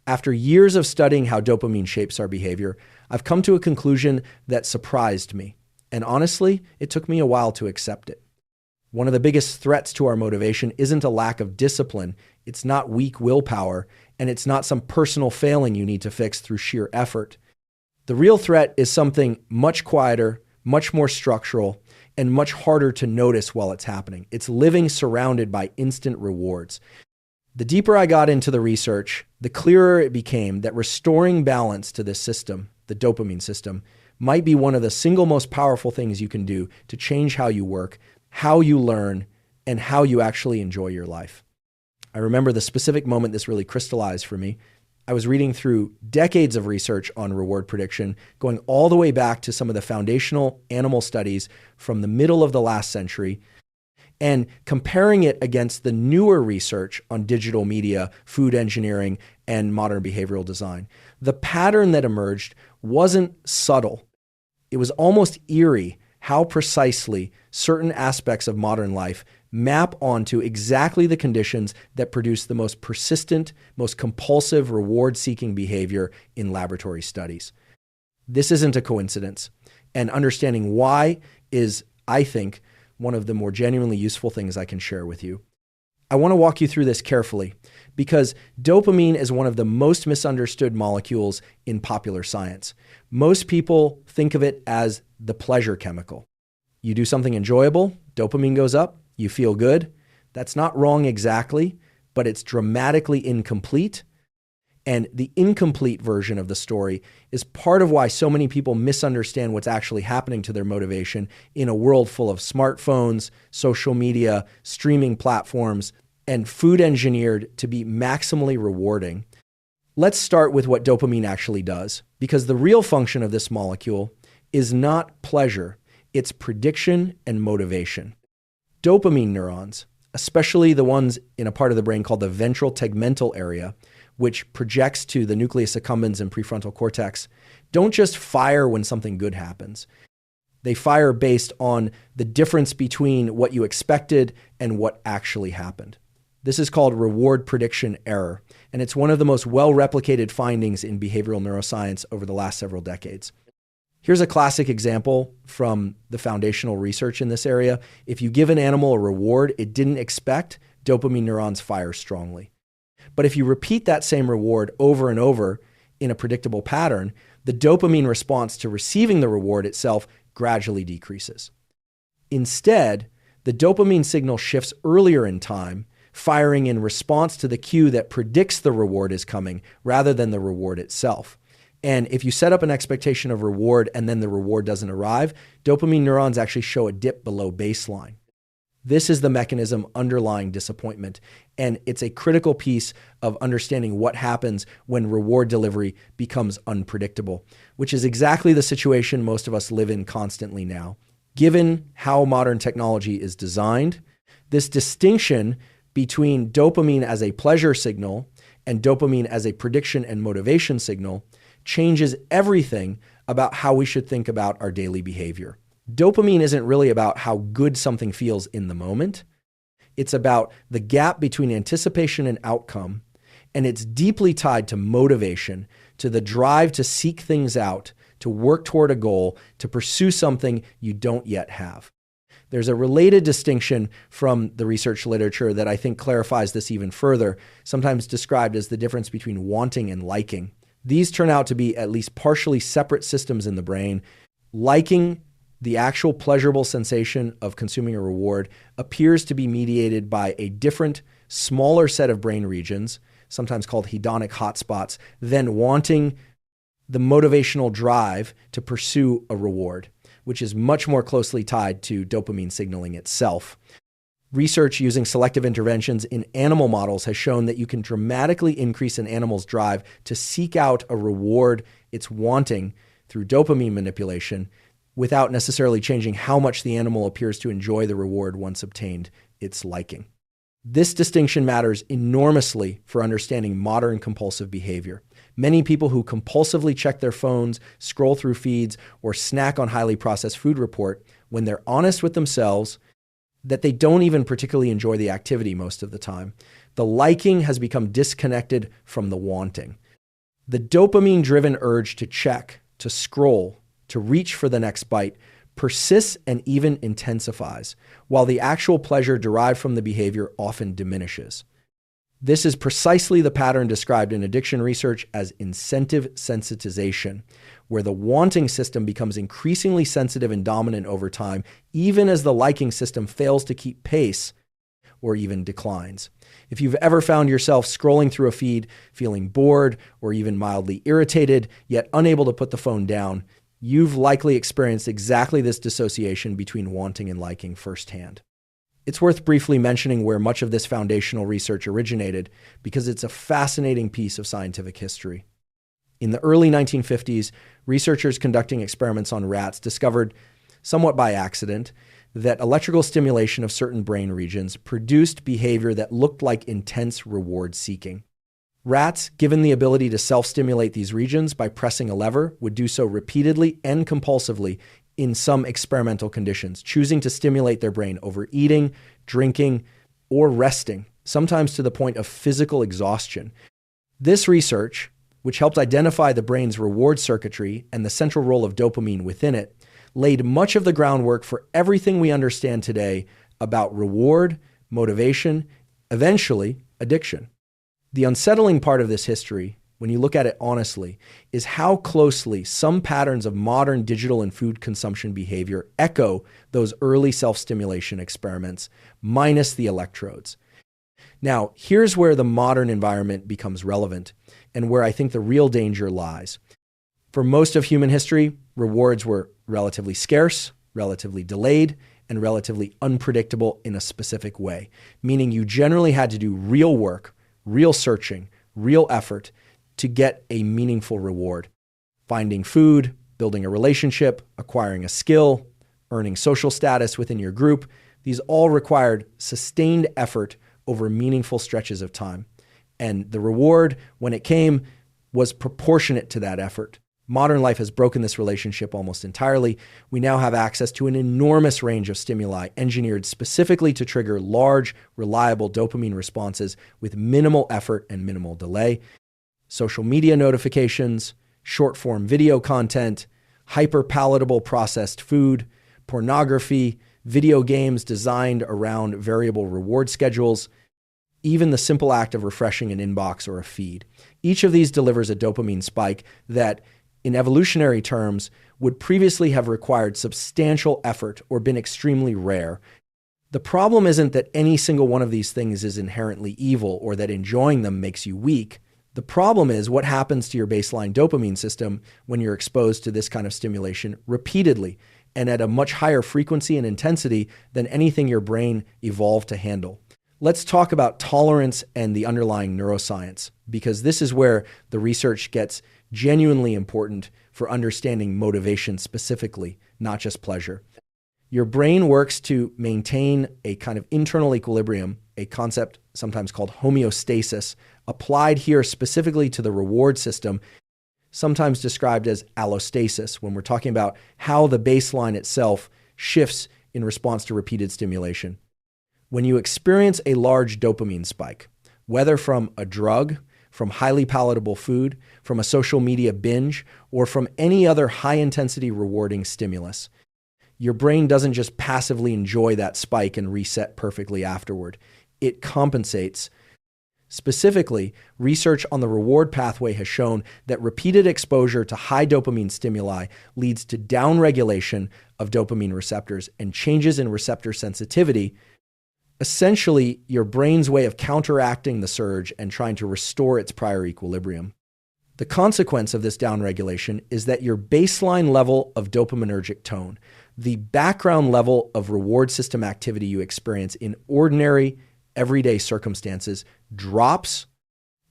After years of studying how dopamine shapes our behavior, I've come to a conclusion that surprised me. And honestly, it took me a while to accept it. One of the biggest threats to our motivation isn't a lack of discipline, it's not weak willpower, and it's not some personal failing you need to fix through sheer effort. The real threat is something much quieter, much more structural, and much harder to notice while it's happening. It's living surrounded by instant rewards. The deeper I got into the research, the clearer it became that restoring balance to this system, the dopamine system, might be one of the single most powerful things you can do to change how you work, how you learn, and how you actually enjoy your life. I remember the specific moment this really crystallized for me. I was reading through decades of research on reward prediction, going all the way back to some of the foundational animal studies from the middle of the last century, and comparing it against the newer research on digital media, food engineering, and modern behavioral design. The pattern that emerged wasn't subtle. It was almost eerie how precisely certain aspects of modern life map onto exactly the conditions that produce the most persistent, most compulsive reward-seeking behavior in laboratory studies. This isn't a coincidence, and understanding why is, I think, one of the more genuinely useful things I can share with you. I want to walk you through this carefully because dopamine is one of the most misunderstood molecules in popular science. Most people think of it as the pleasure chemical. You do something enjoyable, dopamine goes up, you feel good. That's not wrong exactly, but it's dramatically incomplete. And the incomplete version of the story is part of why so many people misunderstand what's actually happening to their motivation in a world full of smartphones, social media, streaming platforms, and food engineered to be maximally rewarding. Let's start with what dopamine actually does, because the real function of this molecule is not pleasure, it's prediction and motivation. Dopamine neurons, especially the ones in a part of the brain called the ventral tegmental area, which projects to the nucleus accumbens and prefrontal cortex, don't just fire when something good happens. They fire based on the difference between what you expected and what actually happened. This is called reward prediction error, and it's one of the most well-replicated findings in behavioral neuroscience over the last several decades. Here's a classic example from the foundational research in this area. If you give an animal a reward it didn't expect, dopamine neurons fire strongly. But if you repeat that same reward over and over in a predictable pattern, the dopamine response to receiving the reward itself gradually decreases. Instead, the dopamine signal shifts earlier in time, firing in response to the cue that predicts the reward is coming rather than the reward itself. And if you set up an expectation of reward and then the reward doesn't arrive, dopamine neurons actually show a dip below baseline. This is the mechanism underlying disappointment, and it's a critical piece of understanding what happens when reward delivery becomes unpredictable, which is exactly the situation most of us live in constantly now. Given how modern technology is designed, this distinction between dopamine as a pleasure signal and dopamine as a prediction and motivation signal changes everything about how we should think about our daily behavior. Dopamine isn't really about how good something feels in the moment. It's about the gap between anticipation and outcome, and it's deeply tied to motivation, to the drive to seek things out, to work toward a goal, to pursue something you don't yet have. There's a related distinction from the research literature that I think clarifies this even further, sometimes described as the difference between wanting and liking. These turn out to be at least partially separate systems in the brain. Liking, the actual pleasurable sensation of consuming a reward, appears to be mediated by a different, smaller set of brain regions, sometimes called hedonic hotspots, than wanting the motivational drive to pursue a reward, which is much more closely tied to dopamine signaling itself. Research using selective interventions in animal models has shown that you can dramatically increase an animal's drive to seek out a reward it's wanting through dopamine manipulation without necessarily changing how much the animal appears to enjoy the reward once obtained its liking. This distinction matters enormously for understanding modern compulsive behavior. Many people who compulsively check their phones, scroll through feeds, or snack on highly processed food report, when they're honest with themselves, that they don't even particularly enjoy the activity most of the time. The liking has become disconnected from the wanting. The dopamine-driven urge to check, to scroll, to reach for the next bite persists and even intensifies, while the actual pleasure derived from the behavior often diminishes. This is precisely the pattern described in addiction research as incentive sensitization, where the wanting system becomes increasingly sensitive and dominant over time, even as the liking system fails to keep pace or even declines. If you've ever found yourself scrolling through a feed, feeling bored or even mildly irritated, yet unable to put the phone down, you've likely experienced exactly this dissociation between wanting and liking firsthand. It's worth briefly mentioning where much of this foundational research originated, because it's a fascinating piece of scientific history. In the early 1950s, researchers conducting experiments on rats discovered, somewhat by accident, that electrical stimulation of certain brain regions produced behavior that looked like intense reward seeking. Rats, given the ability to self-stimulate these regions by pressing a lever, would do so repeatedly and compulsively in some experimental conditions, choosing to stimulate their brain over eating, drinking, or resting, sometimes to the point of physical exhaustion. This research, which helped identify the brain's reward circuitry and the central role of dopamine within it, laid much of the groundwork for everything we understand today about reward, motivation, eventually addiction. The unsettling part of this history, when you look at it honestly, is how closely some patterns of modern digital and food consumption behavior echo those early self-stimulation experiments, minus the electrodes. Now, here's where the modern environment becomes relevant, and where I think the real danger lies. For most of human history, rewards were relatively scarce, relatively delayed, and relatively unpredictable in a specific way, meaning you generally had to do real work, real searching, real effort to get a meaningful reward. Finding food, building a relationship, acquiring a skill, earning social status within your group, these all required sustained effort over meaningful stretches of time. And the reward, when it came, was proportionate to that effort. Modern life has broken this relationship almost entirely. We now have access to an enormous range of stimuli engineered specifically to trigger large, reliable dopamine responses with minimal effort and minimal delay. Social media notifications, short-form video content, hyper-palatable processed food, pornography, video games designed around variable reward schedules, even the simple act of refreshing an inbox or a feed. Each of these delivers a dopamine spike that, in evolutionary terms, would previously have required substantial effort or been extremely rare. The problem isn't that any single one of these things is inherently evil or that enjoying them makes you weak. The problem is what happens to your baseline dopamine system when you're exposed to this kind of stimulation repeatedly and at a much higher frequency and intensity than anything your brain evolved to handle. Let's talk about tolerance and the underlying neuroscience, because this is where the research gets genuinely important for understanding motivation specifically, not just pleasure. Your brain works to maintain a kind of internal equilibrium, a concept sometimes called homeostasis, applied here specifically to the reward system, sometimes described as allostasis, when we're talking about how the baseline itself shifts in response to repeated stimulation. When you experience a large dopamine spike, whether from a drug, from highly palatable food, from a social media binge, or from any other high-intensity rewarding stimulus, your brain doesn't just passively enjoy that spike and reset perfectly afterward. It compensates. Specifically, research on the reward pathway has shown that repeated exposure to high dopamine stimuli leads to downregulation of dopamine receptors and changes in receptor sensitivity, essentially your brain's way of counteracting the surge and trying to restore its prior equilibrium. The consequence of this downregulation is that your baseline level of dopaminergic tone, the background level of reward system activity you experience in ordinary, everyday circumstances, drops.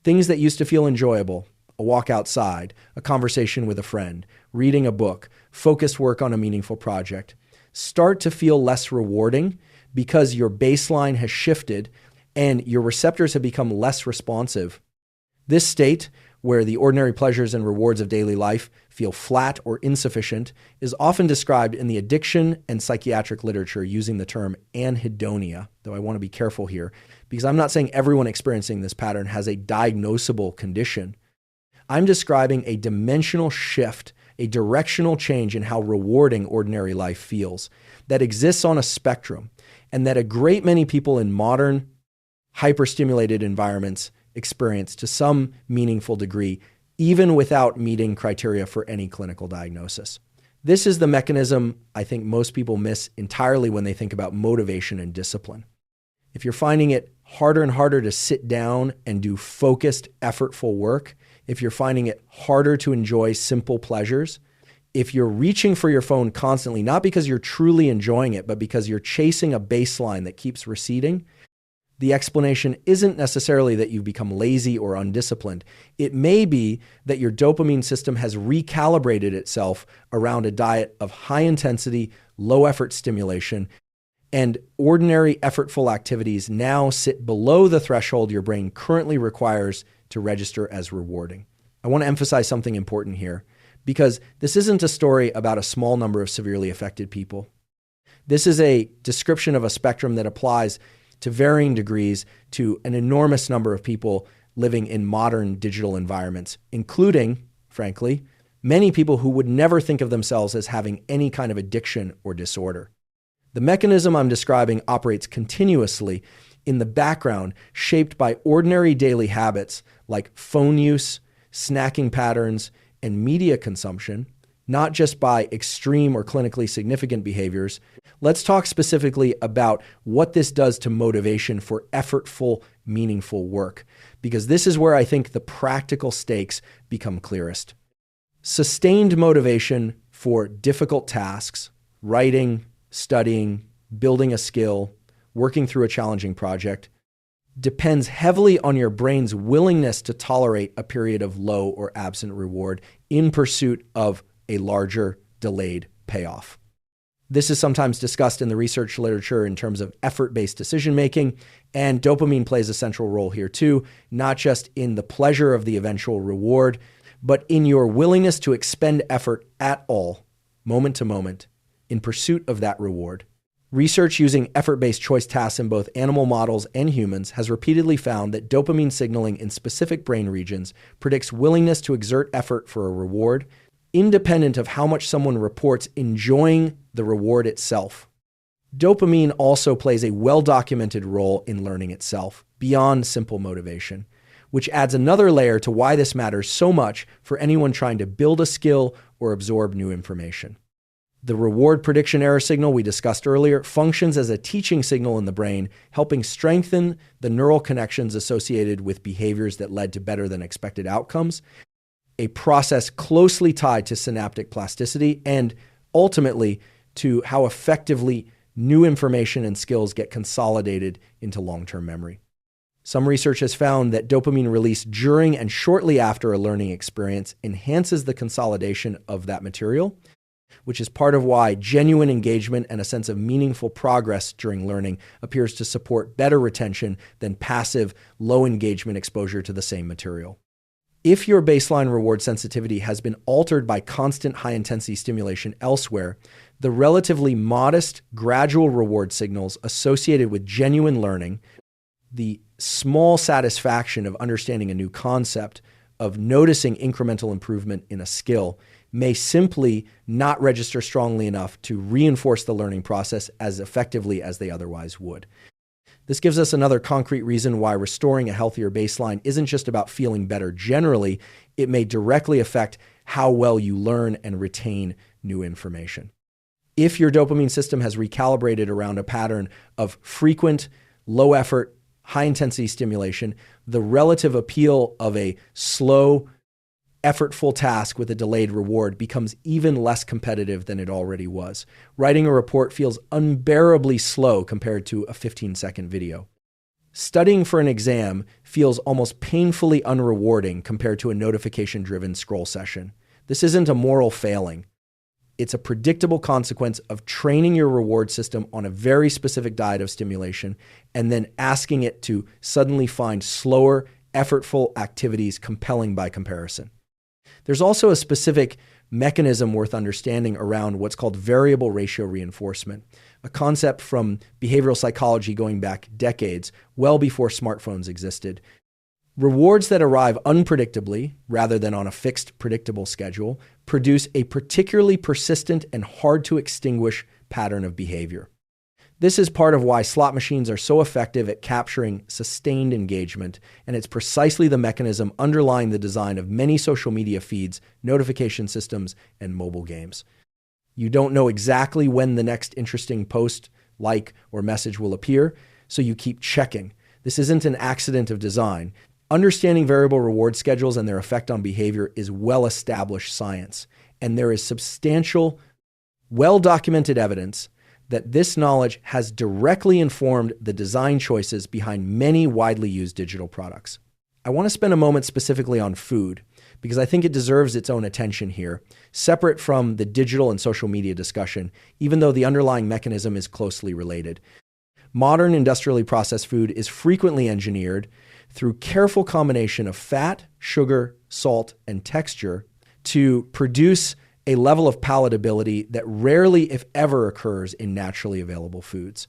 Things that used to feel enjoyable, a walk outside, a conversation with a friend, reading a book, focused work on a meaningful project, start to feel less rewarding because your baseline has shifted and your receptors have become less responsive. This state, where the ordinary pleasures and rewards of daily life feel flat or insufficient, is often described in the addiction and psychiatric literature using the term anhedonia, though I want to be careful here, because I'm not saying everyone experiencing this pattern has a diagnosable condition. I'm describing a dimensional shift, a directional change in how rewarding ordinary life feels that exists on a spectrum, and that a great many people in modern, hyperstimulated environments experience to some meaningful degree, even without meeting criteria for any clinical diagnosis. This is the mechanism I think most people miss entirely when they think about motivation and discipline. If you're finding it harder and harder to sit down and do focused, effortful work, if you're finding it harder to enjoy simple pleasures, if you're reaching for your phone constantly, not because you're truly enjoying it, but because you're chasing a baseline that keeps receding, the explanation isn't necessarily that you've become lazy or undisciplined. It may be that your dopamine system has recalibrated itself around a diet of high intensity, low effort stimulation, and ordinary effortful activities now sit below the threshold your brain currently requires to register as rewarding. I want to emphasize something important here, because this isn't a story about a small number of severely affected people. This is a description of a spectrum that applies to varying degrees to an enormous number of people living in modern digital environments, including, frankly, many people who would never think of themselves as having any kind of addiction or disorder. The mechanism I'm describing operates continuously in the background, shaped by ordinary daily habits like phone use, snacking patterns, and media consumption, not just by extreme or clinically significant behaviors. Let's talk specifically about what this does to motivation for effortful, meaningful work, because this is where I think the practical stakes become clearest. Sustained motivation for difficult tasks, writing, studying, building a skill, working through a challenging project, depends heavily on your brain's willingness to tolerate a period of low or absent reward in pursuit of a larger, delayed payoff. This is sometimes discussed in the research literature in terms of effort-based decision-making, and dopamine plays a central role here too, not just in the pleasure of the eventual reward, but in your willingness to expend effort at all, moment to moment, in pursuit of that reward. Research using effort-based choice tasks in both animal models and humans has repeatedly found that dopamine signaling in specific brain regions predicts willingness to exert effort for a reward, independent of how much someone reports enjoying the reward itself. Dopamine also plays a well-documented role in learning itself, beyond simple motivation, which adds another layer to why this matters so much for anyone trying to build a skill or absorb new information. The reward prediction error signal we discussed earlier functions as a teaching signal in the brain, helping strengthen the neural connections associated with behaviors that led to better than expected outcomes, a process closely tied to synaptic plasticity and ultimately to how effectively new information and skills get consolidated into long-term memory. Some research has found that dopamine release during and shortly after a learning experience enhances the consolidation of that material, which is part of why genuine engagement and a sense of meaningful progress during learning appears to support better retention than passive, low engagement exposure to the same material. If your baseline reward sensitivity has been altered by constant high-intensity stimulation elsewhere, the relatively modest, gradual reward signals associated with genuine learning, the small satisfaction of understanding a new concept, of noticing incremental improvement in a skill, may simply not register strongly enough to reinforce the learning process as effectively as they otherwise would. This gives us another concrete reason why restoring a healthier baseline isn't just about feeling better generally. It may directly affect how well you learn and retain new information. If your dopamine system has recalibrated around a pattern of frequent, low effort, high intensity stimulation, the relative appeal of a slow, effortful task with a delayed reward becomes even less competitive than it already was. Writing a report feels unbearably slow compared to a 15-second video. Studying for an exam feels almost painfully unrewarding compared to a notification-driven scroll session. This isn't a moral failing. It's a predictable consequence of training your reward system on a very specific diet of stimulation and then asking it to suddenly find slower, effortful activities compelling by comparison. There's also a specific mechanism worth understanding around what's called variable ratio reinforcement, a concept from behavioral psychology going back decades, well before smartphones existed. Rewards that arrive unpredictably, rather than on a fixed, predictable schedule, produce a particularly persistent and hard to extinguish pattern of behavior. This is part of why slot machines are so effective at capturing sustained engagement, and it's precisely the mechanism underlying the design of many social media feeds, notification systems, and mobile games. You don't know exactly when the next interesting post, like, or message will appear, so you keep checking. This isn't an accident of design. Understanding variable reward schedules and their effect on behavior is well-established science, and there is substantial, well-documented evidence that this knowledge has directly informed the design choices behind many widely used digital products. I want to spend a moment specifically on food, because I think it deserves its own attention here, separate from the digital and social media discussion, even though the underlying mechanism is closely related. Modern industrially processed food is frequently engineered through careful combination of fat, sugar, salt, and texture to produce a level of palatability that rarely, if ever, occurs in naturally available foods.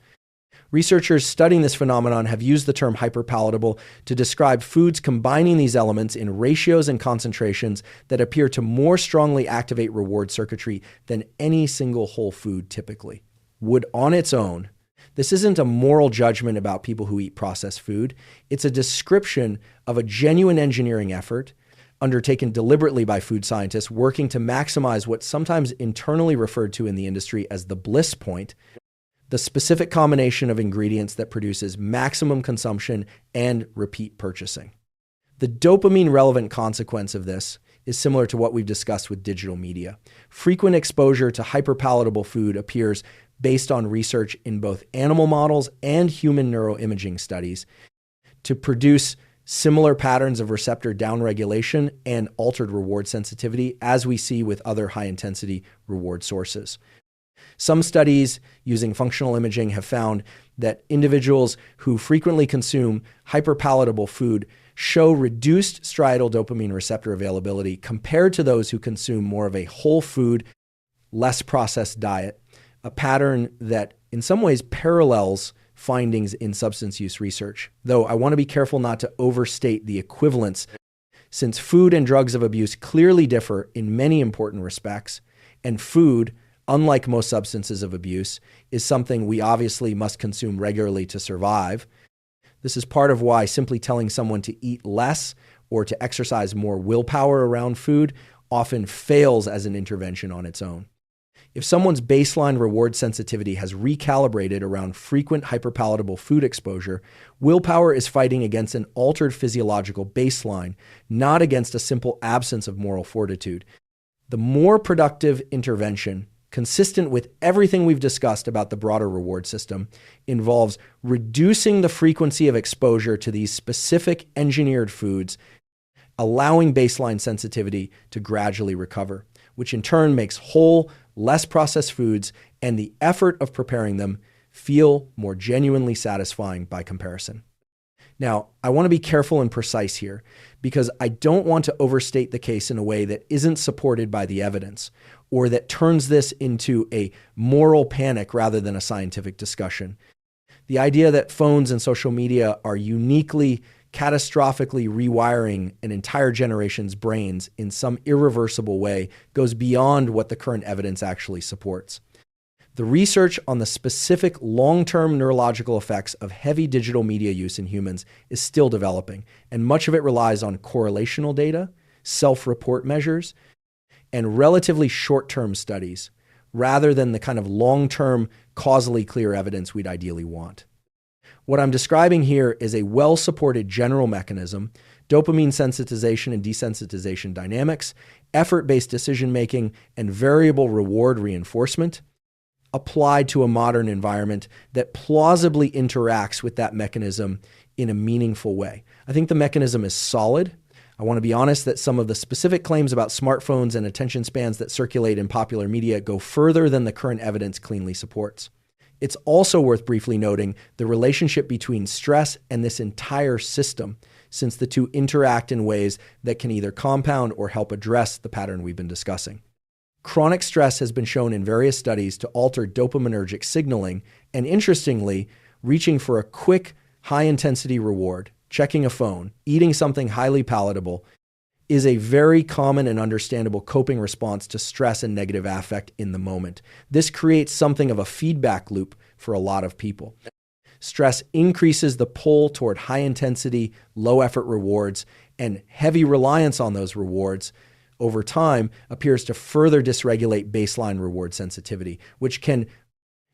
Researchers studying this phenomenon have used the term hyperpalatable to describe foods combining these elements in ratios and concentrations that appear to more strongly activate reward circuitry than any single whole food typically would on its own. This isn't a moral judgment about people who eat processed food. It's a description of a genuine engineering effort undertaken deliberately by food scientists working to maximize what's sometimes internally referred to in the industry as the bliss point, the specific combination of ingredients that produces maximum consumption and repeat purchasing. The dopamine-relevant consequence of this is similar to what we've discussed with digital media. Frequent exposure to hyperpalatable food appears based on research in both animal models and human neuroimaging studies to produce similar patterns of receptor downregulation and altered reward sensitivity as we see with other high-intensity reward sources. Some studies using functional imaging have found that individuals who frequently consume hyperpalatable food show reduced striatal dopamine receptor availability compared to those who consume more of a whole food, less processed diet, a pattern that in some ways parallels findings in substance use research. Though I want to be careful not to overstate the equivalence, since food and drugs of abuse clearly differ in many important respects, and food, unlike most substances of abuse, is something we obviously must consume regularly to survive. This is part of why simply telling someone to eat less or to exercise more willpower around food often fails as an intervention on its own. If someone's baseline reward sensitivity has recalibrated around frequent hyperpalatable food exposure, willpower is fighting against an altered physiological baseline, not against a simple absence of moral fortitude. The more productive intervention, consistent with everything we've discussed about the broader reward system, involves reducing the frequency of exposure to these specific engineered foods, allowing baseline sensitivity to gradually recover, which in turn makes whole, less processed foods and the effort of preparing them feel more genuinely satisfying by comparison. Now, I want to be careful and precise here because I don't want to overstate the case in a way that isn't supported by the evidence or that turns this into a moral panic rather than a scientific discussion. The idea that phones and social media are uniquely, catastrophically rewiring an entire generation's brains in some irreversible way goes beyond what the current evidence actually supports. The research on the specific long-term neurological effects of heavy digital media use in humans is still developing, and much of it relies on correlational data, self-report measures, and relatively short-term studies, rather than the kind of long-term, causally clear evidence we'd ideally want. What I'm describing here is a well-supported general mechanism, dopamine sensitization and desensitization dynamics, effort-based decision-making, and variable reward reinforcement, applied to a modern environment that plausibly interacts with that mechanism in a meaningful way. I think the mechanism is solid. I want to be honest that some of the specific claims about smartphones and attention spans that circulate in popular media go further than the current evidence cleanly supports. It's also worth briefly noting the relationship between stress and this entire system, since the two interact in ways that can either compound or help address the pattern we've been discussing. Chronic stress has been shown in various studies to alter dopaminergic signaling and, interestingly, reaching for a quick, high-intensity reward, checking a phone, eating something highly palatable, is a very common and understandable coping response to stress and negative affect in the moment. This creates something of a feedback loop for a lot of people. Stress increases the pull toward high-intensity, low-effort rewards, and heavy reliance on those rewards over time appears to further dysregulate baseline reward sensitivity, which can,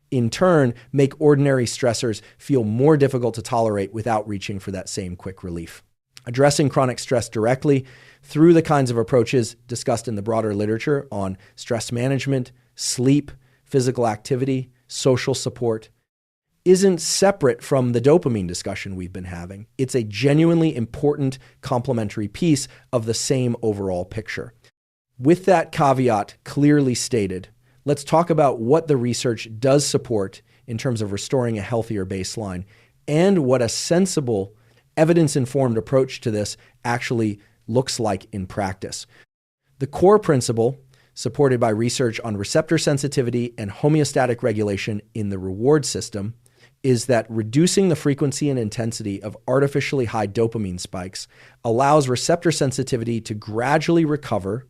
in turn, make ordinary stressors feel more difficult to tolerate without reaching for that same quick relief. Addressing chronic stress directly through the kinds of approaches discussed in the broader literature on stress management, sleep, physical activity, social support, isn't separate from the dopamine discussion we've been having. It's a genuinely important complementary piece of the same overall picture. With that caveat clearly stated, let's talk about what the research does support in terms of restoring a healthier baseline and what a sensible, evidence-informed approach to this actually looks like in practice. The core principle, supported by research on receptor sensitivity and homeostatic regulation in the reward system, is that reducing the frequency and intensity of artificially high dopamine spikes allows receptor sensitivity to gradually recover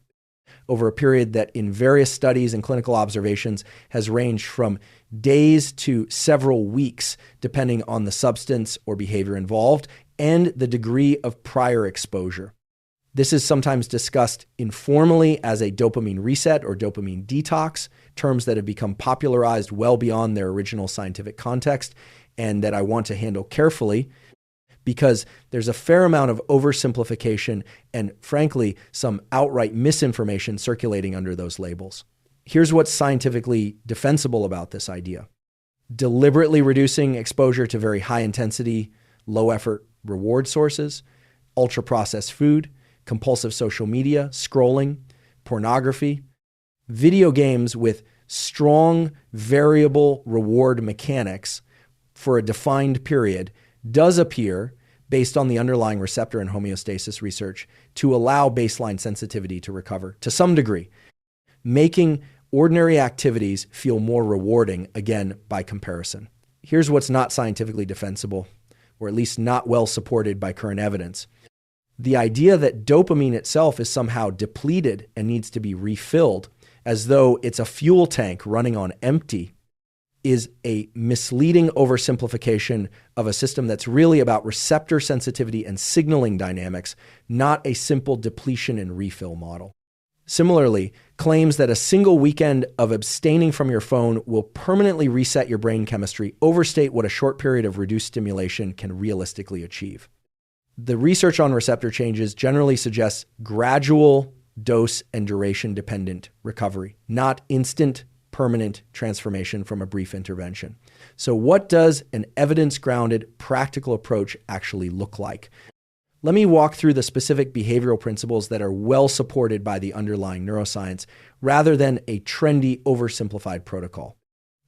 over a period that in various studies and clinical observations has ranged from days to several weeks, depending on the substance or behavior involved and the degree of prior exposure. This is sometimes discussed informally as a dopamine reset or dopamine detox, terms that have become popularized well beyond their original scientific context and that I want to handle carefully because there's a fair amount of oversimplification and, frankly, some outright misinformation circulating under those labels. Here's what's scientifically defensible about this idea. Deliberately reducing exposure to very high-intensity, low-effort reward sources, ultra-processed food, compulsive social media, scrolling, pornography, video games with strong variable reward mechanics for a defined period does appear, based on the underlying receptor and homeostasis research, to allow baseline sensitivity to recover to some degree, making ordinary activities feel more rewarding, again, by comparison. Here's what's not scientifically defensible, or at least not well supported by current evidence. The idea that dopamine itself is somehow depleted and needs to be refilled, as though it's a fuel tank running on empty, is a misleading oversimplification of a system that's really about receptor sensitivity and signaling dynamics, not a simple depletion and refill model. Similarly, claims that a single weekend of abstaining from your phone will permanently reset your brain chemistry overstate what a short period of reduced stimulation can realistically achieve. The research on receptor changes generally suggests gradual dose and duration dependent recovery, not instant permanent transformation from a brief intervention. So what does an evidence-grounded, practical approach actually look like? Let me walk through the specific behavioral principles that are well supported by the underlying neuroscience, rather than a trendy, oversimplified protocol.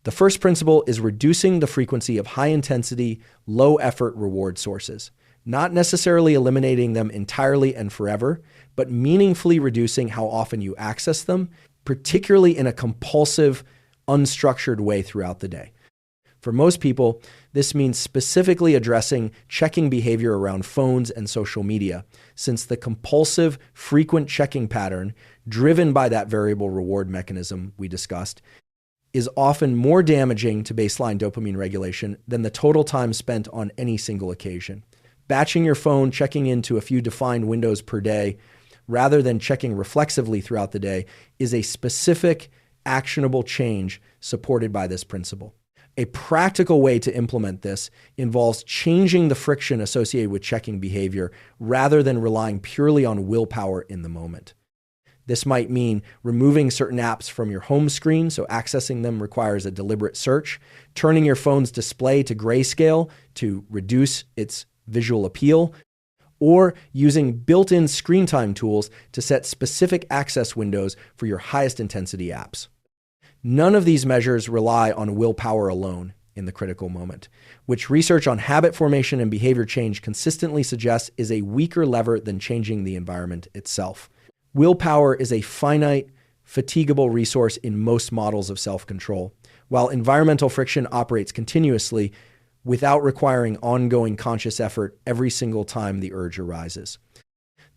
The first principle is reducing the frequency of high-intensity, low-effort reward sources, not necessarily eliminating them entirely and forever, but meaningfully reducing how often you access them, particularly in a compulsive, unstructured way throughout the day. For most people, this means specifically addressing checking behavior around phones and social media, since the compulsive, frequent checking pattern, driven by that variable reward mechanism we discussed, is often more damaging to baseline dopamine regulation than the total time spent on any single occasion. Batching your phone, checking into a few defined windows per day, rather than checking reflexively throughout the day, is a specific, actionable change supported by this principle. A practical way to implement this involves changing the friction associated with checking behavior rather than relying purely on willpower in the moment. This might mean removing certain apps from your home screen, so accessing them requires a deliberate search, turning your phone's display to grayscale to reduce its visual appeal, or using built-in screen time tools to set specific access windows for your highest intensity apps. None of these measures rely on willpower alone in the critical moment, which research on habit formation and behavior change consistently suggests is a weaker lever than changing the environment itself. Willpower is a finite, fatigable resource in most models of self-control. While environmental friction operates continuously, without requiring ongoing conscious effort every single time the urge arises.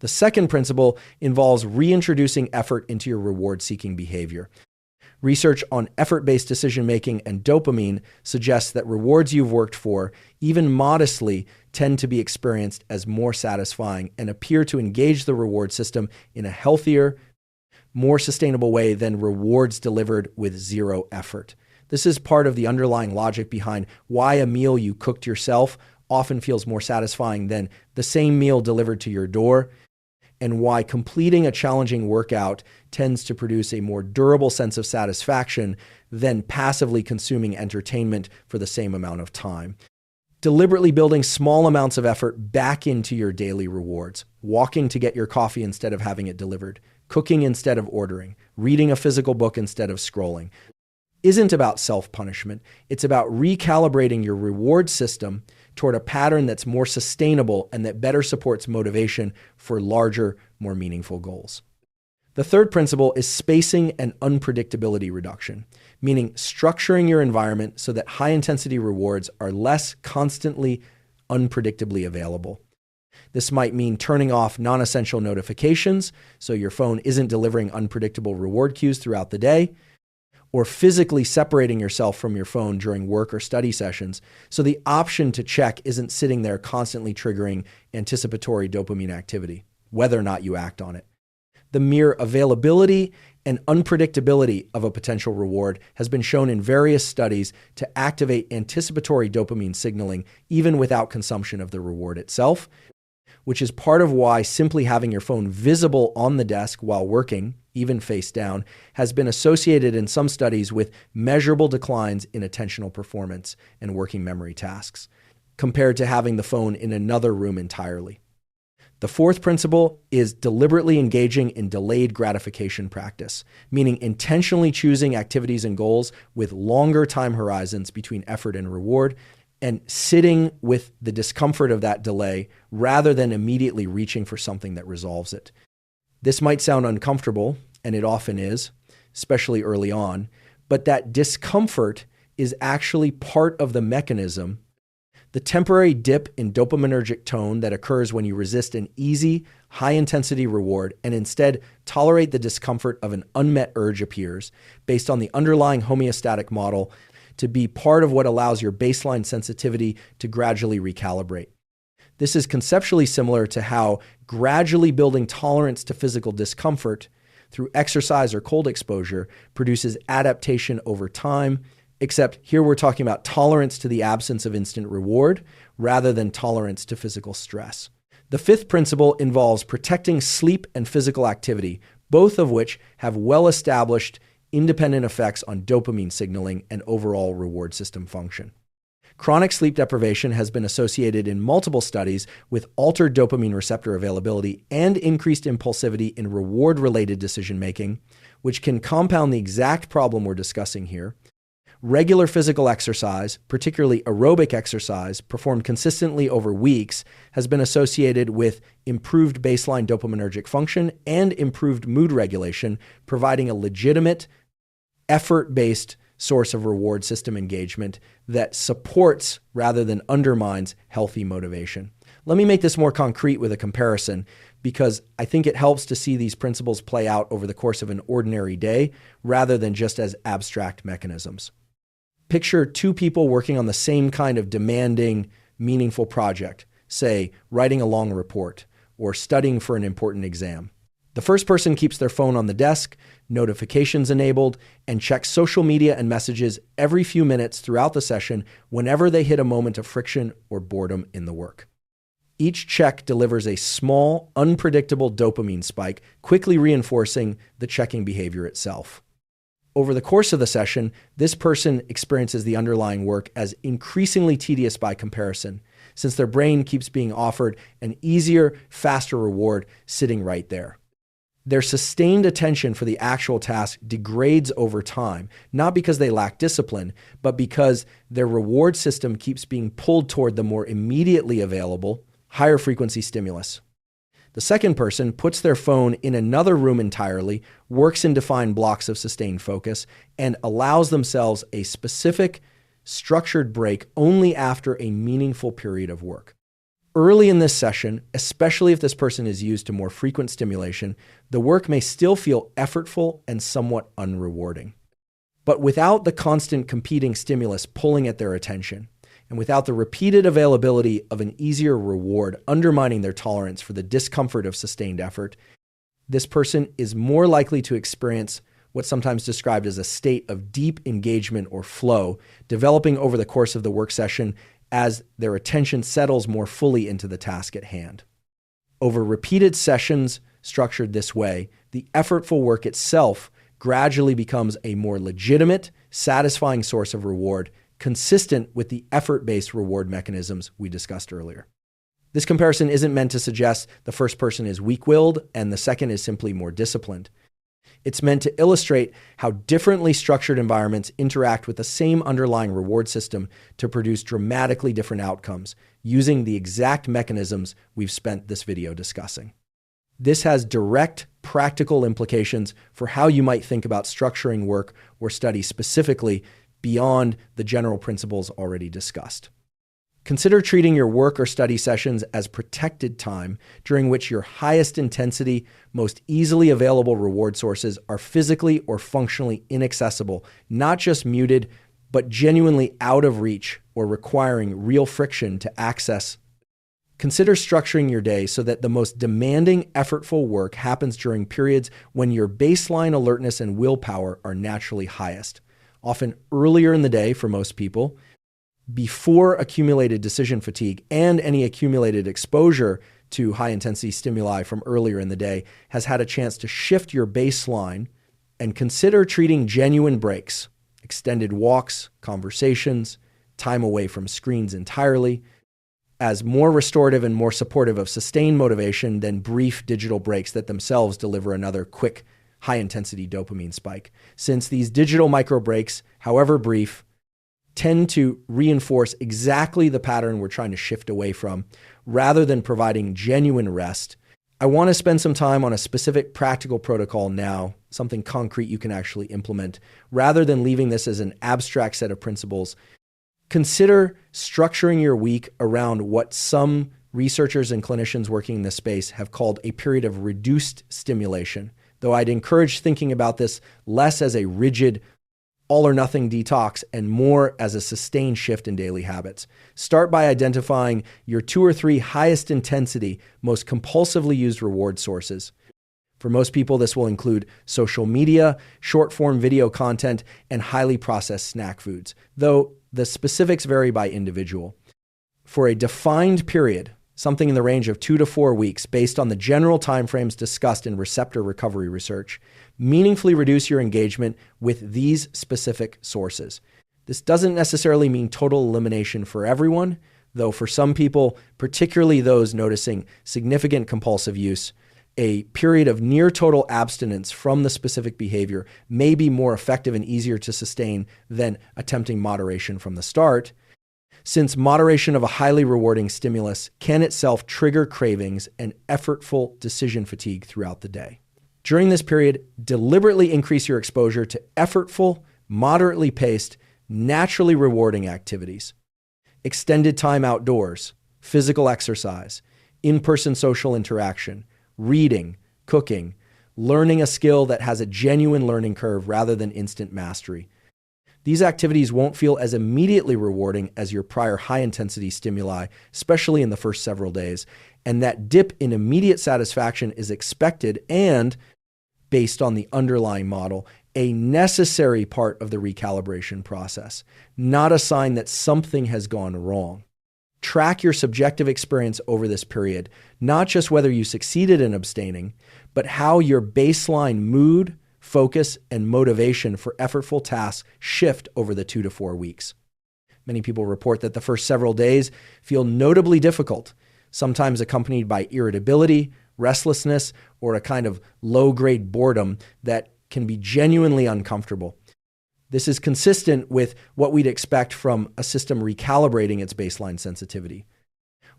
The second principle involves reintroducing effort into your reward-seeking behavior. Research on effort-based decision-making and dopamine suggests that rewards you've worked for, even modestly, tend to be experienced as more satisfying and appear to engage the reward system in a healthier, more sustainable way than rewards delivered with zero effort. This is part of the underlying logic behind why a meal you cooked yourself often feels more satisfying than the same meal delivered to your door, and why completing a challenging workout tends to produce a more durable sense of satisfaction than passively consuming entertainment for the same amount of time. Deliberately building small amounts of effort back into your daily rewards, walking to get your coffee instead of having it delivered, cooking instead of ordering, reading a physical book instead of scrolling, isn't about self-punishment. It's about recalibrating your reward system toward a pattern that's more sustainable and that better supports motivation for larger, more meaningful goals. The third principle is spacing and unpredictability reduction, meaning structuring your environment so that high-intensity rewards are less constantly, unpredictably available. This might mean turning off non-essential notifications so your phone isn't delivering unpredictable reward cues throughout the day, or physically separating yourself from your phone during work or study sessions so the option to check isn't sitting there constantly triggering anticipatory dopamine activity, whether or not you act on it. The mere availability and unpredictability of a potential reward has been shown in various studies to activate anticipatory dopamine signaling even without consumption of the reward itself, which is part of why simply having your phone visible on the desk while working, even face down, has been associated in some studies with measurable declines in attentional performance and working memory tasks, compared to having the phone in another room entirely. The fourth principle is deliberately engaging in delayed gratification practice, meaning intentionally choosing activities and goals with longer time horizons between effort and reward, and sitting with the discomfort of that delay rather than immediately reaching for something that resolves it. This might sound uncomfortable, and it often is, especially early on, but that discomfort is actually part of the mechanism. The temporary dip in dopaminergic tone that occurs when you resist an easy, high-intensity reward and instead tolerate the discomfort of an unmet urge appears, based on the underlying homeostatic model, to be part of what allows your baseline sensitivity to gradually recalibrate. This is conceptually similar to how gradually building tolerance to physical discomfort through exercise or cold exposure produces adaptation over time, except here we're talking about tolerance to the absence of instant reward rather than tolerance to physical stress. The fifth principle involves protecting sleep and physical activity, both of which have well-established independent effects on dopamine signaling and overall reward system function. Chronic sleep deprivation has been associated in multiple studies with altered dopamine receptor availability and increased impulsivity in reward-related decision-making, which can compound the exact problem we're discussing here. Regular physical exercise, particularly aerobic exercise, performed consistently over weeks, has been associated with improved baseline dopaminergic function and improved mood regulation, providing a legitimate, effort-based source of reward system engagement that supports rather than undermines healthy motivation. Let me make this more concrete with a comparison, because I think it helps to see these principles play out over the course of an ordinary day rather than just as abstract mechanisms. Picture two people working on the same kind of demanding, meaningful project, say writing a long report or studying for an important exam. The first person keeps their phone on the desk, notifications enabled, and checks social media and messages every few minutes throughout the session whenever they hit a moment of friction or boredom in the work. Each check delivers a small, unpredictable dopamine spike, quickly reinforcing the checking behavior itself. Over the course of the session, this person experiences the underlying work as increasingly tedious by comparison, since their brain keeps being offered an easier, faster reward sitting right there. Their sustained attention for the actual task degrades over time, not because they lack discipline, but because their reward system keeps being pulled toward the more immediately available, higher frequency stimulus. The second person puts their phone in another room entirely, works in defined blocks of sustained focus, and allows themselves a specific, structured break only after a meaningful period of work. Early in this session, especially if this person is used to more frequent stimulation, the work may still feel effortful and somewhat unrewarding. But without the constant competing stimulus pulling at their attention, and without the repeated availability of an easier reward undermining their tolerance for the discomfort of sustained effort, this person is more likely to experience what's sometimes described as a state of deep engagement or flow, developing over the course of the work session as their attention settles more fully into the task at hand. Over repeated sessions structured this way, the effortful work itself gradually becomes a more legitimate, satisfying source of reward, consistent with the effort-based reward mechanisms we discussed earlier. This comparison isn't meant to suggest the first person is weak-willed and the second is simply more disciplined. It's meant to illustrate how differently structured environments interact with the same underlying reward system to produce dramatically different outcomes, using the exact mechanisms we've spent this video discussing. This has direct, practical implications for how you might think about structuring work or study specifically beyond the general principles already discussed. Consider treating your work or study sessions as protected time during which your highest intensity, most easily available reward sources are physically or functionally inaccessible, not just muted, but genuinely out of reach or requiring real friction to access. Consider structuring your day so that the most demanding, effortful work happens during periods when your baseline alertness and willpower are naturally highest, often earlier in the day for most people, before accumulated decision fatigue and any accumulated exposure to high-intensity stimuli from earlier in the day has had a chance to shift your baseline. And consider treating genuine breaks, extended walks, conversations, time away from screens entirely, as more restorative and more supportive of sustained motivation than brief digital breaks that themselves deliver another quick, high-intensity dopamine spike. Since these digital micro breaks, however brief, tend to reinforce exactly the pattern we're trying to shift away from, rather than providing genuine rest. I want to spend some time on a specific practical protocol now, something concrete you can actually implement, rather than leaving this as an abstract set of principles. Consider structuring your week around what some researchers and clinicians working in this space have called a period of reduced stimulation, though I'd encourage thinking about this less as a rigid all-or-nothing detox and more as a sustained shift in daily habits. Start by identifying your 2 or 3 highest intensity, most compulsively used reward sources. For most people, this will include social media, short-form video content, and highly processed snack foods, though the specifics vary by individual. For a defined period, something in the range of 2 to 4 weeks, based on the general timeframes discussed in receptor recovery research, meaningfully reduce your engagement with these specific sources. This doesn't necessarily mean total elimination for everyone, though for some people, particularly those noticing significant compulsive use, a period of near total abstinence from the specific behavior may be more effective and easier to sustain than attempting moderation from the start, since moderation of a highly rewarding stimulus can itself trigger cravings and effortful decision fatigue throughout the day. During this period, deliberately increase your exposure to effortful, moderately paced, naturally rewarding activities. Extended time outdoors, physical exercise, in-person social interaction, reading, cooking, learning a skill that has a genuine learning curve rather than instant mastery. These activities won't feel as immediately rewarding as your prior high-intensity stimuli, especially in the first several days, and that dip in immediate satisfaction is expected and, based on the underlying model, a necessary part of the recalibration process, not a sign that something has gone wrong. Track your subjective experience over this period, not just whether you succeeded in abstaining, but how your baseline mood, focus, and motivation for effortful tasks shift over the 2 to 4 weeks. Many people report that the first several days feel notably difficult, sometimes accompanied by irritability, restlessness, or a kind of low-grade boredom that can be genuinely uncomfortable. This is consistent with what we'd expect from a system recalibrating its baseline sensitivity.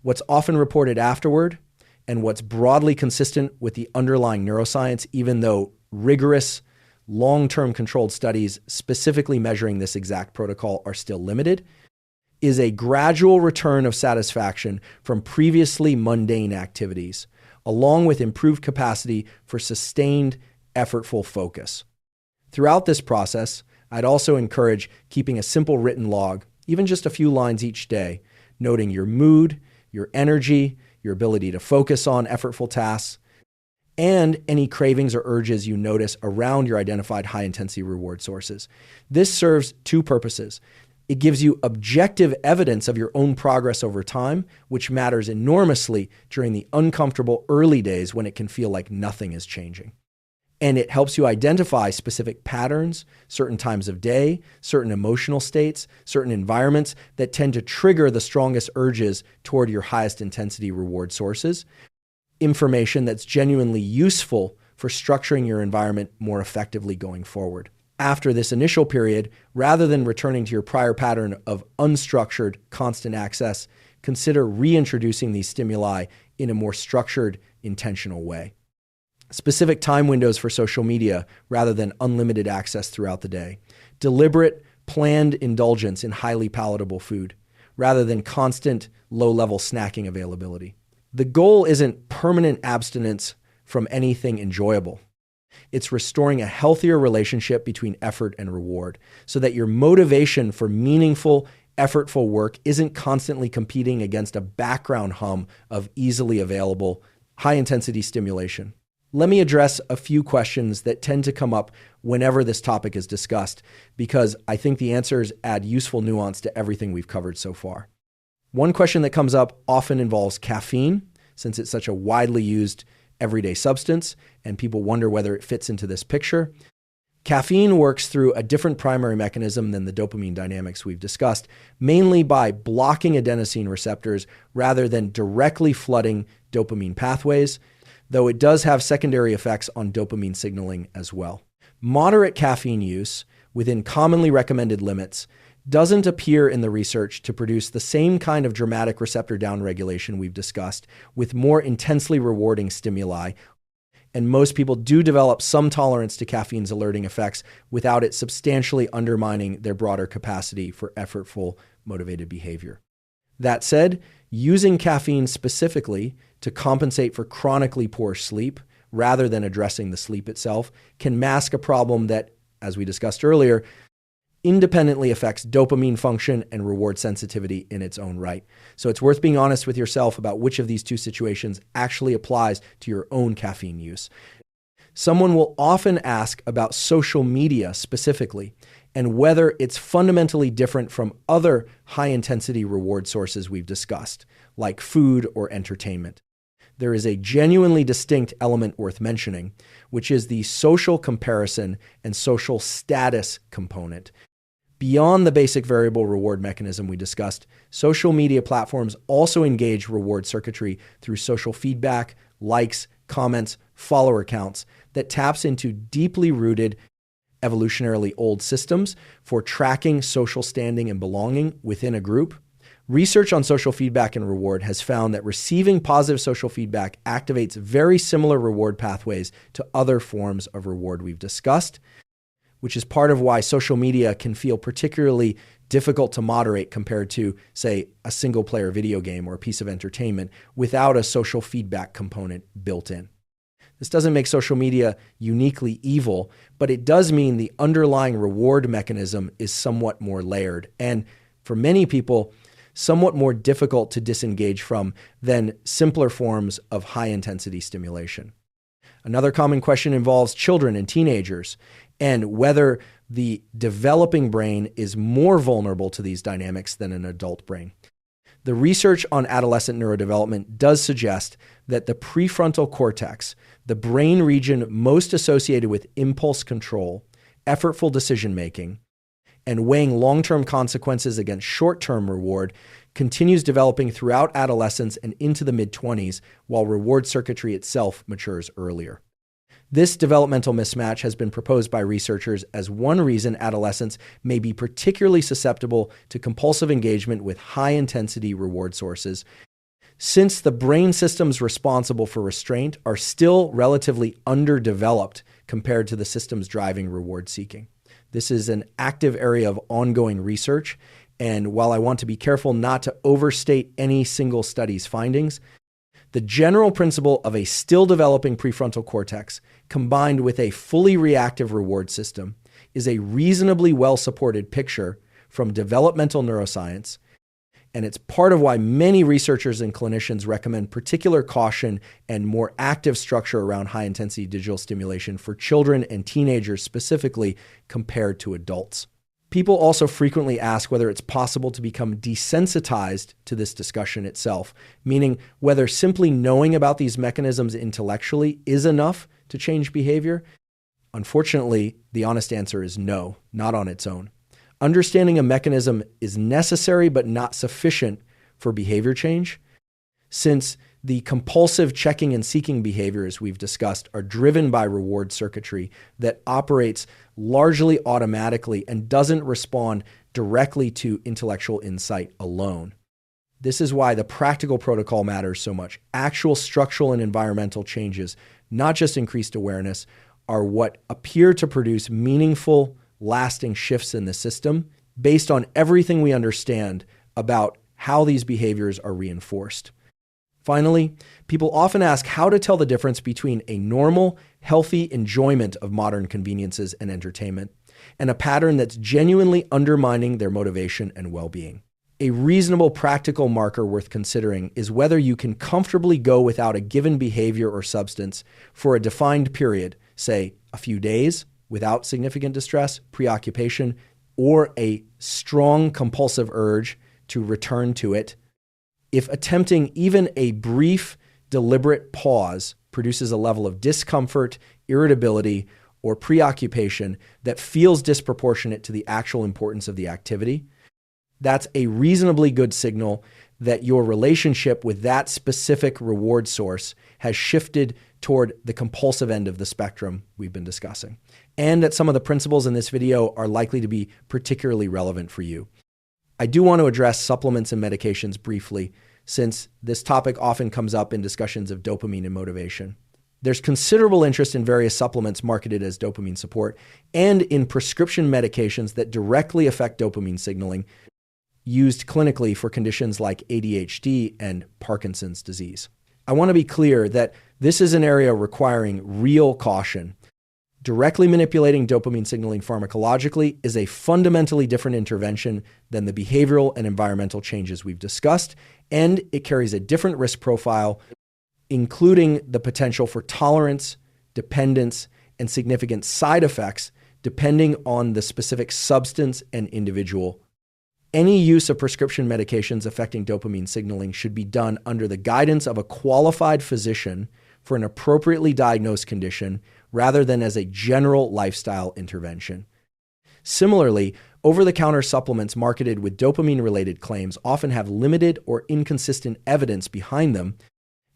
What's often reported afterward, and what's broadly consistent with the underlying neuroscience, even though rigorous long-term controlled studies specifically measuring this exact protocol are still limited, is a gradual return of satisfaction from previously mundane activities, along with improved capacity for sustained, effortful focus. Throughout this process, I'd also encourage keeping a simple written log, even just a few lines each day, noting your mood, your energy, your ability to focus on effortful tasks, and any cravings or urges you notice around your identified high-intensity reward sources. This serves two purposes. It gives you objective evidence of your own progress over time, which matters enormously during the uncomfortable early days when it can feel like nothing is changing. And it helps you identify specific patterns, certain times of day, certain emotional states, certain environments that tend to trigger the strongest urges toward your highest intensity reward sources. Information that's genuinely useful for structuring your environment more effectively going forward. After this initial period, rather than returning to your prior pattern of unstructured, constant access, consider reintroducing these stimuli in a more structured, intentional way. Specific time windows for social media rather than unlimited access throughout the day. Deliberate, planned indulgence in highly palatable food rather than constant, low-level snacking availability. The goal isn't permanent abstinence from anything enjoyable. It's restoring a healthier relationship between effort and reward so that your motivation for meaningful, effortful work isn't constantly competing against a background hum of easily available, high-intensity stimulation. Let me address a few questions that tend to come up whenever this topic is discussed, because I think the answers add useful nuance to everything we've covered so far. One question that comes up often involves caffeine, since it's such a widely used everyday substance, and people wonder whether it fits into this picture. Caffeine works through a different primary mechanism than the dopamine dynamics we've discussed, mainly by blocking adenosine receptors rather than directly flooding dopamine pathways, though it does have secondary effects on dopamine signaling as well. Moderate caffeine use, within commonly recommended limits, doesn't appear in the research to produce the same kind of dramatic receptor downregulation we've discussed with more intensely rewarding stimuli, and most people do develop some tolerance to caffeine's alerting effects without it substantially undermining their broader capacity for effortful, motivated behavior. That said, using caffeine specifically to compensate for chronically poor sleep rather than addressing the sleep itself can mask a problem that, as we discussed earlier, independently affects dopamine function and reward sensitivity in its own right. So it's worth being honest with yourself about which of these two situations actually applies to your own caffeine use. Someone will often ask about social media specifically and whether it's fundamentally different from other high-intensity reward sources we've discussed, like food or entertainment. There is a genuinely distinct element worth mentioning, which is the social comparison and social status component. Beyond the basic variable reward mechanism we discussed, social media platforms also engage reward circuitry through social feedback, likes, comments, follower counts that taps into deeply rooted, evolutionarily old systems for tracking social standing and belonging within a group. Research on social feedback and reward has found that receiving positive social feedback activates very similar reward pathways to other forms of reward we've discussed, which is part of why social media can feel particularly difficult to moderate compared to, say, a single-player video game or a piece of entertainment without a social feedback component built in. This doesn't make social media uniquely evil, but it does mean the underlying reward mechanism is somewhat more layered and, for many people, somewhat more difficult to disengage from than simpler forms of high-intensity stimulation. Another common question involves children and teenagers and whether the developing brain is more vulnerable to these dynamics than an adult brain. The research on adolescent neurodevelopment does suggest that the prefrontal cortex, the brain region most associated with impulse control, effortful decision-making, and weighing long-term consequences against short-term reward, continues developing throughout adolescence and into the mid-20s, while reward circuitry itself matures earlier. This developmental mismatch has been proposed by researchers as one reason adolescents may be particularly susceptible to compulsive engagement with high-intensity reward sources, since the brain systems responsible for restraint are still relatively underdeveloped compared to the systems driving reward seeking. This is an active area of ongoing research, and while I want to be careful not to overstate any single study's findings, the general principle of a still developing prefrontal cortex combined with a fully reactive reward system is a reasonably well-supported picture from developmental neuroscience, and it's part of why many researchers and clinicians recommend particular caution and more active structure around high-intensity digital stimulation for children and teenagers specifically compared to adults. People also frequently ask whether it's possible to become desensitized to this discussion itself, meaning whether simply knowing about these mechanisms intellectually is enough to change behavior. Unfortunately, the honest answer is no, not on its own. Understanding a mechanism is necessary but not sufficient for behavior change, since the compulsive checking and seeking behaviors we've discussed are driven by reward circuitry that operates largely automatically and doesn't respond directly to intellectual insight alone. This is why the practical protocol matters so much. Actual structural and environmental changes, not just increased awareness, are what appear to produce meaningful, lasting shifts in the system based on everything we understand about how these behaviors are reinforced. Finally, people often ask how to tell the difference between a normal, healthy enjoyment of modern conveniences and entertainment and a pattern that's genuinely undermining their motivation and well-being. A reasonable practical marker worth considering is whether you can comfortably go without a given behavior or substance for a defined period, say a few days, without significant distress, preoccupation, or a strong compulsive urge to return to it. If attempting even a brief, deliberate pause produces a level of discomfort, irritability, or preoccupation that feels disproportionate to the actual importance of the activity, that's a reasonably good signal that your relationship with that specific reward source has shifted toward the compulsive end of the spectrum we've been discussing, and that some of the principles in this video are likely to be particularly relevant for you. I do want to address supplements and medications briefly, since this topic often comes up in discussions of dopamine and motivation. There's considerable interest in various supplements marketed as dopamine support and in prescription medications that directly affect dopamine signaling used clinically for conditions like ADHD and Parkinson's disease. I want to be clear that this is an area requiring real caution. Directly manipulating dopamine signaling pharmacologically is a fundamentally different intervention than the behavioral and environmental changes we've discussed, and it carries a different risk profile, including the potential for tolerance, dependence, and significant side effects depending on the specific substance and individual. Any use of prescription medications affecting dopamine signaling should be done under the guidance of a qualified physician for an appropriately diagnosed condition rather than as a general lifestyle intervention. Similarly, over-the-counter supplements marketed with dopamine-related claims often have limited or inconsistent evidence behind them,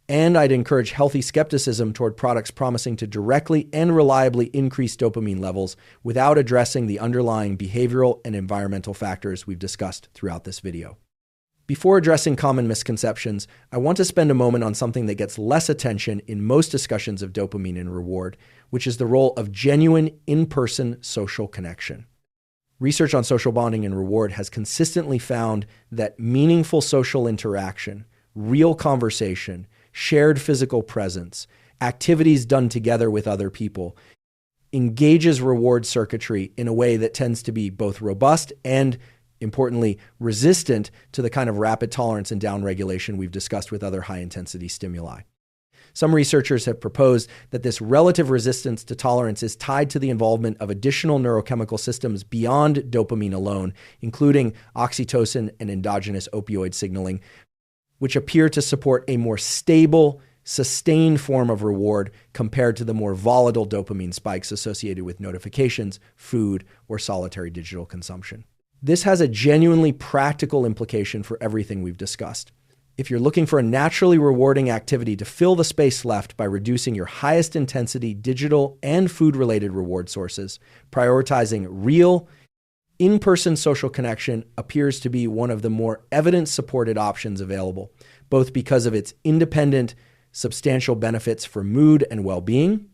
and I'd encourage healthy skepticism toward products promising to directly and reliably increase dopamine levels without addressing the underlying behavioral and environmental factors we've discussed throughout this video. Before addressing common misconceptions, I want to spend a moment on something that gets less attention in most discussions of dopamine and reward, which is the role of genuine in-person social connection. Research on social bonding and reward has consistently found that meaningful social interaction, real conversation, shared physical presence, activities done together with other people, engages reward circuitry in a way that tends to be both robust and, importantly, resistant to the kind of rapid tolerance and downregulation we've discussed with other high-intensity stimuli. Some researchers have proposed that this relative resistance to tolerance is tied to the involvement of additional neurochemical systems beyond dopamine alone, including oxytocin and endogenous opioid signaling, which appear to support a more stable, sustained form of reward compared to the more volatile dopamine spikes associated with notifications, food, or solitary digital consumption. This has a genuinely practical implication for everything we've discussed. If you're looking for a naturally rewarding activity to fill the space left by reducing your highest intensity digital and food-related reward sources, prioritizing real, in-person social connection appears to be one of the more evidence-supported options available, both because of its independent, substantial benefits for mood and well-being,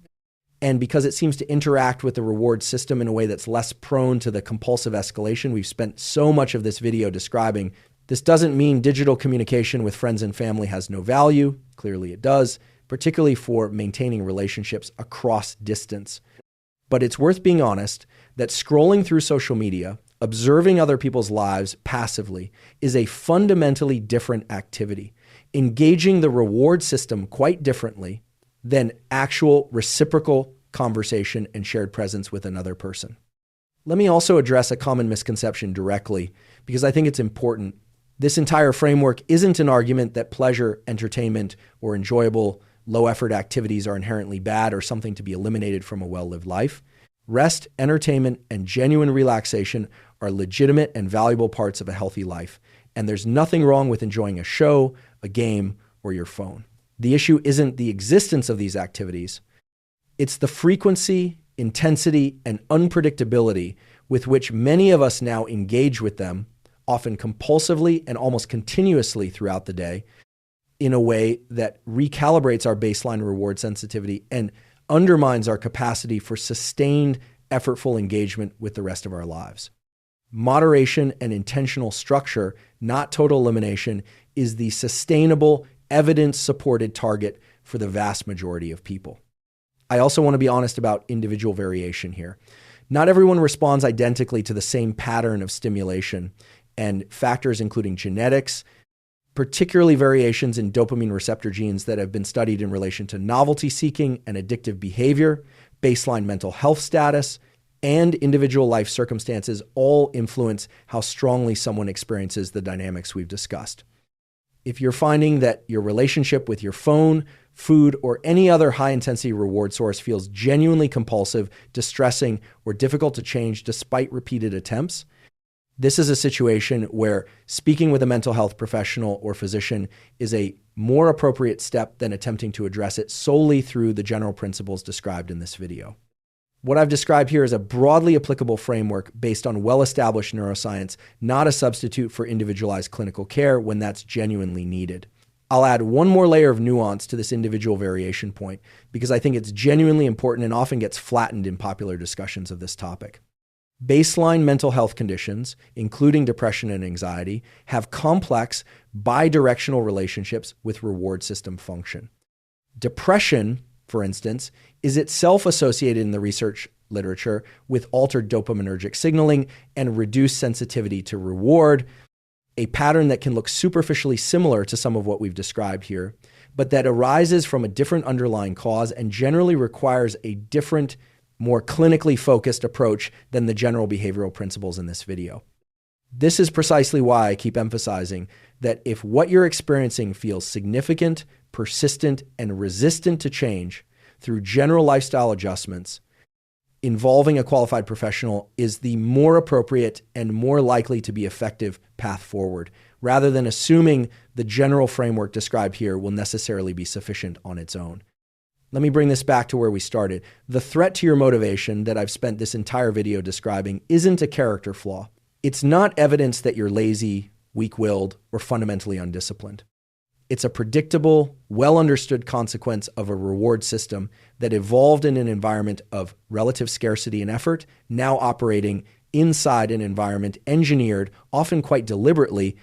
And because it seems to interact with the reward system in a way that's less prone to the compulsive escalation we've spent so much of this video describing, this doesn't mean digital communication with friends and family has no value. Clearly it does, particularly for maintaining relationships across distance. But it's worth being honest that scrolling through social media, observing other people's lives passively, is a fundamentally different activity, engaging the reward system quite differently than actual reciprocal conversation and shared presence with another person. Let me also address a common misconception directly, because I think it's important. This entire framework isn't an argument that pleasure, entertainment, or enjoyable, low-effort activities are inherently bad or something to be eliminated from a well-lived life. Rest, entertainment, and genuine relaxation are legitimate and valuable parts of a healthy life, and there's nothing wrong with enjoying a show, a game, or your phone. The issue isn't the existence of these activities. It's the frequency, intensity, and unpredictability with which many of us now engage with them, often compulsively and almost continuously throughout the day, in a way that recalibrates our baseline reward sensitivity and undermines our capacity for sustained, effortful engagement with the rest of our lives. Moderation and intentional structure, not total elimination, is the sustainable, evidence-supported target for the vast majority of people. I also want to be honest about individual variation here. Not everyone responds identically to the same pattern of stimulation, and factors including genetics, particularly variations in dopamine receptor genes that have been studied in relation to novelty seeking and addictive behavior, baseline mental health status, and individual life circumstances all influence how strongly someone experiences the dynamics we've discussed. If you're finding that your relationship with your phone, food, or any other high-intensity reward source feels genuinely compulsive, distressing, or difficult to change despite repeated attempts, this is a situation where speaking with a mental health professional or physician is a more appropriate step than attempting to address it solely through the general principles described in this video. What I've described here is a broadly applicable framework based on well-established neuroscience, not a substitute for individualized clinical care when that's genuinely needed. I'll add one more layer of nuance to this individual variation point because I think it's genuinely important and often gets flattened in popular discussions of this topic. Baseline mental health conditions, including depression and anxiety, have complex bidirectional relationships with reward system function. Depression, for instance, is itself associated in the research literature with altered dopaminergic signaling and reduced sensitivity to reward, a pattern that can look superficially similar to some of what we've described here, but that arises from a different underlying cause and generally requires a different, more clinically focused approach than the general behavioral principles in this video. This is precisely why I keep emphasizing that if what you're experiencing feels significant, persistent, and resistant to change through general lifestyle adjustments, involving a qualified professional is the more appropriate and more likely to be effective path forward, rather than assuming the general framework described here will necessarily be sufficient on its own. Let me bring this back to where we started. The threat to your motivation that I've spent this entire video describing isn't a character flaw. It's not evidence that you're lazy, weak-willed, or fundamentally undisciplined. It's a predictable, well-understood consequence of a reward system that evolved in an environment of relative scarcity and effort, now operating inside an environment engineered, often quite deliberately,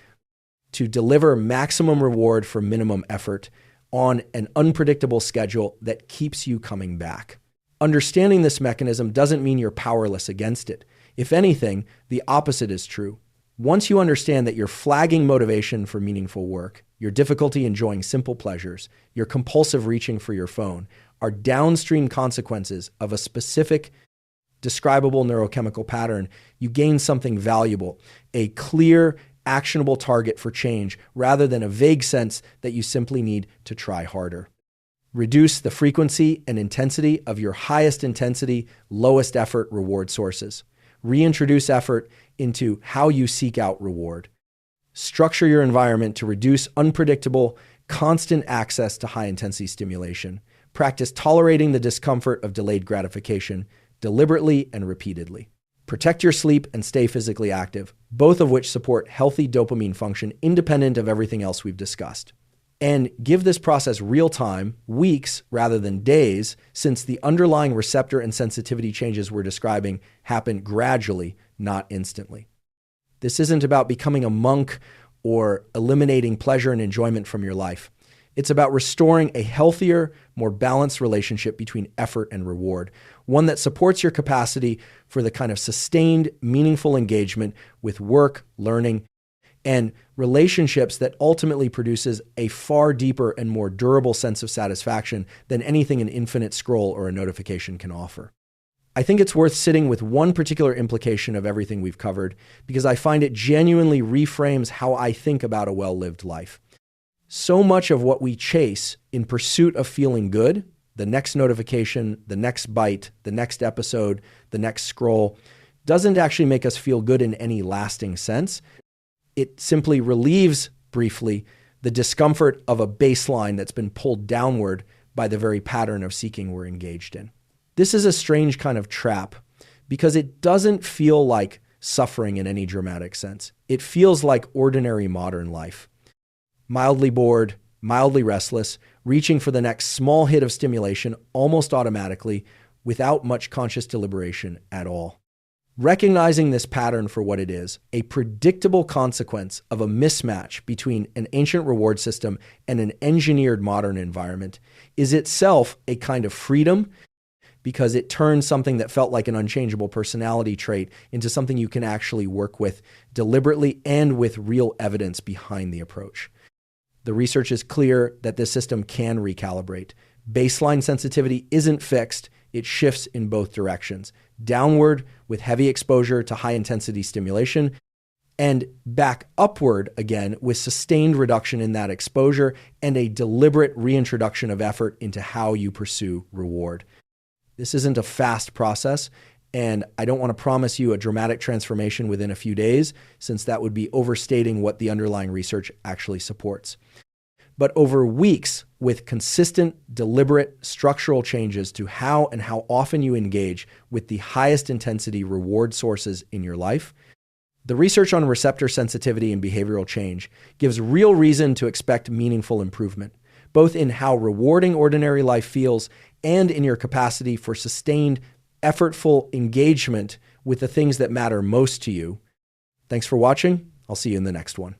to deliver maximum reward for minimum effort on an unpredictable schedule that keeps you coming back. Understanding this mechanism doesn't mean you're powerless against it. If anything, the opposite is true. Once you understand that your flagging motivation for meaningful work, your difficulty enjoying simple pleasures, your compulsive reaching for your phone are downstream consequences of a specific describable neurochemical pattern, you gain something valuable, a clear, actionable target for change rather than a vague sense that you simply need to try harder. Reduce the frequency and intensity of your highest intensity, lowest effort reward sources. Reintroduce effort into how you seek out reward. Structure your environment to reduce unpredictable, constant access to high-intensity stimulation. Practice tolerating the discomfort of delayed gratification deliberately and repeatedly. Protect your sleep and stay physically active, both of which support healthy dopamine function independent of everything else we've discussed. and give this process real time, weeks rather than days, since the underlying receptor and sensitivity changes we're describing happen gradually, not instantly. This isn't about becoming a monk or eliminating pleasure and enjoyment from your life. It's about restoring a healthier, more balanced relationship between effort and reward, one that supports your capacity for the kind of sustained, meaningful engagement with work, learning, and relationships that ultimately produces a far deeper and more durable sense of satisfaction than anything an infinite scroll or a notification can offer. I think it's worth sitting with one particular implication of everything we've covered because I find it genuinely reframes how I think about a well-lived life. So much of what we chase in pursuit of feeling good, the next notification, the next bite, the next episode, the next scroll, doesn't actually make us feel good in any lasting sense. It simply relieves, briefly, the discomfort of a baseline that's been pulled downward by the very pattern of seeking we're engaged in. This is a strange kind of trap because it doesn't feel like suffering in any dramatic sense. It feels like ordinary modern life. Mildly bored, mildly restless, reaching for the next small hit of stimulation almost automatically without much conscious deliberation at all. Recognizing this pattern for what it is, a predictable consequence of a mismatch between an ancient reward system and an engineered modern environment, is itself a kind of freedom because it turns something that felt like an unchangeable personality trait into something you can actually work with deliberately and with real evidence behind the approach. The research is clear that this system can recalibrate. Baseline sensitivity isn't fixed, it shifts in both directions. Downward with heavy exposure to high-intensity stimulation, and back upward again with sustained reduction in that exposure and a deliberate reintroduction of effort into how you pursue reward. This isn't a fast process, and I don't want to promise you a dramatic transformation within a few days, since that would be overstating what the underlying research actually supports. But over weeks, with consistent, deliberate, structural changes to how and how often you engage with the highest intensity reward sources in your life, the research on receptor sensitivity and behavioral change gives real reason to expect meaningful improvement, both in how rewarding ordinary life feels and in your capacity for sustained, effortful engagement with the things that matter most to you. Thanks for watching. I'll see you in the next one.